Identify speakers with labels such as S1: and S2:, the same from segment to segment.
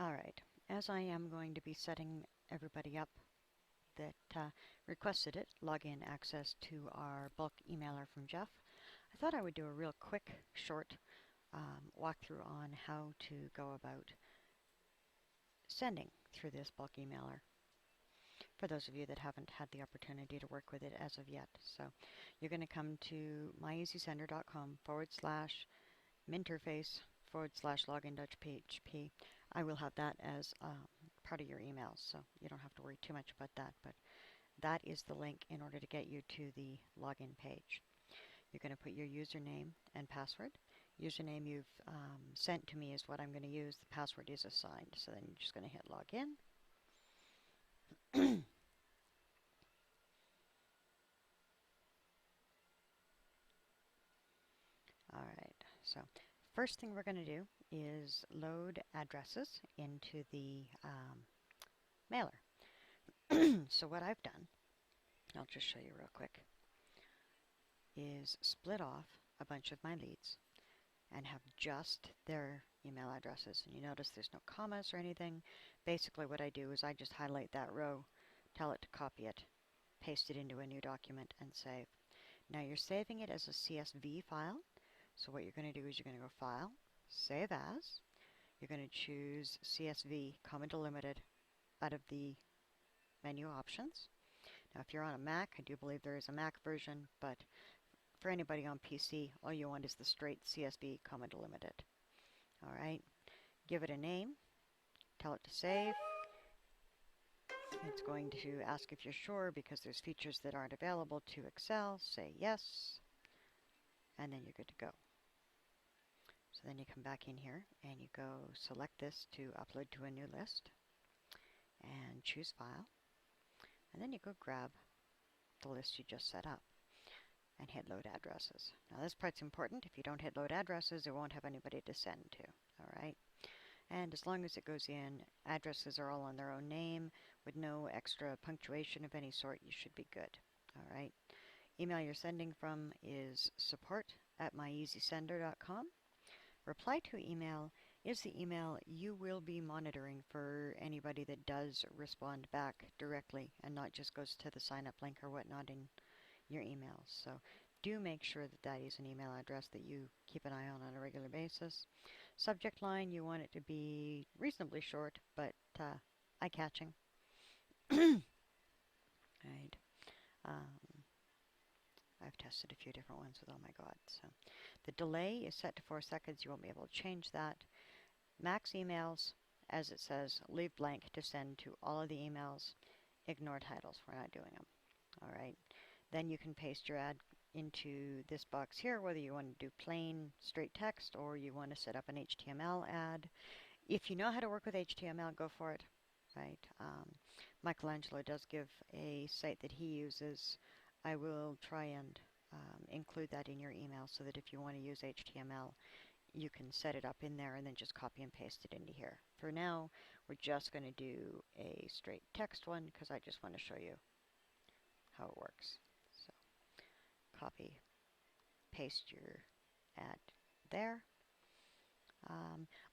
S1: All right, as I am going to be setting everybody up that requested it, login access to our bulk emailer from Jeff, I thought I would do a real quick, short walkthrough on how to go about sending through this bulk emailer for those of you that haven't had the opportunity to work with it as of yet. So you're going to come to myEasySender.com/minterface/login.php. I will have that as part of your emails, so you don't have to worry too much about that, but that is the link in order to get you to the login page. You're going to put your username and password. Username you've sent to me is what I'm going to use. The password is assigned, so then you're just going to hit login. All right, so first thing we're going to do is load addresses into the mailer. So what I've done, I'll just show you real quick, is split off a bunch of my leads and have just their email addresses. And you notice there's no commas or anything. Basically what I do is I just highlight that row, tell it to copy it, paste it into a new document, and save. Now you're saving it as a CSV file. So what you're going to do is you're going to go File, Save As. You're going to choose CSV, comma delimited, out of the menu options. Now if you're on a Mac, I do believe there is a Mac version, but for anybody on PC, all you want is the straight CSV, comma delimited. All right, give it a name, tell it to save. It's going to ask if you're sure because there's features that aren't available to Excel. Say yes, and then you're good to go. So then you come back in here and you go select this to upload to a new list and choose File. And then you go grab the list you just set up and hit Load Addresses. Now this part's important. If you don't hit Load Addresses, it won't have anybody to send to. All right. And as long as it goes in, addresses are all on their own name with no extra punctuation of any sort, you should be good. All right. Email you're sending from is support@myeasysender.com. Reply to email is the email you will be monitoring for anybody that does respond back directly and not just goes to the sign up link or whatnot in your emails. So do make sure that that is an email address that you keep an eye on a regular basis. Subject line, you want it to be reasonably short, but eye-catching. Right. I've tested a few different ones with Oh My God. So the delay is set to 4 seconds. You won't be able to change that. Max emails, as it says, leave blank to send to all of the emails. Ignore titles. We're not doing them. All right. Then you can paste your ad into this box here, whether you want to do plain straight text or you want to set up an HTML ad. If you know how to work with HTML, go for it. Right. Michelangelo does give a site that he uses. I will try and include that in your email so that if you want to use HTML, you can set it up in there and then just copy and paste it into here. For now, we're just going to do a straight text one because I just want to show you how it works. So copy, paste your ad there.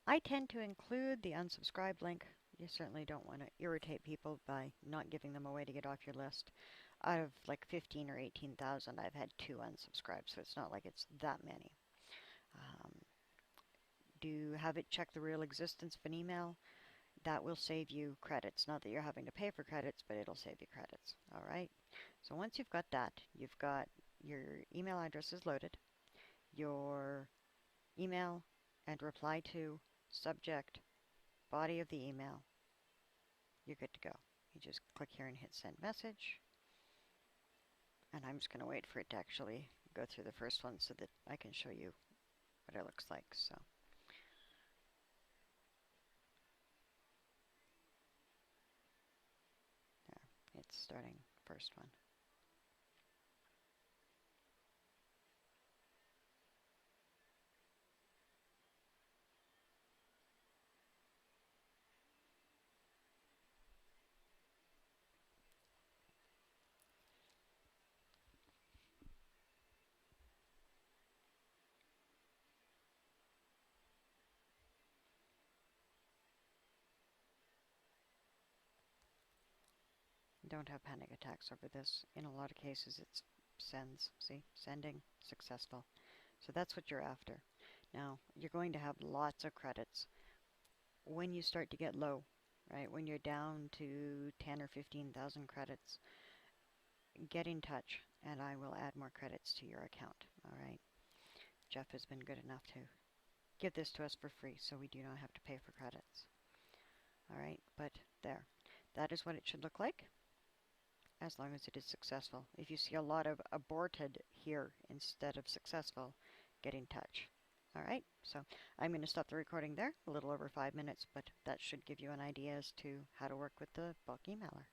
S1: I tend to include the unsubscribe link. You certainly don't want to irritate people by not giving them a way to get off your list. Out of like 15 or 18,000, I've had 2 unsubscribe, so it's not like it's that many. Do have it check the real existence of an email. That will save you credits. Not that you're having to pay for credits, but it'll save you credits. All right. So once you've got that, you've got your email addresses loaded, your email and reply to, subject, body of the email. You're good to go. You just click here and hit send message. And I'm just going to wait for it to actually go through the first one so that I can show you what it looks like. So there, it's starting first one. Don't have panic attacks over this. In a lot of cases, it's sends. See, sending, successful. So that's what you're after. Now, you're going to have lots of credits. When you start to get low, right, when you're down to 10 or 15,000 credits, get in touch and I will add more credits to your account. All right. Jeff has been good enough to give this to us for free, so we do not have to pay for credits. All right, but there. That is what it should look like, as long as it is successful. If you see a lot of aborted here instead of successful, get in touch. All right, so I'm going to stop the recording there, a little over 5 minutes, but that should give you an idea as to how to work with the bulk emailer.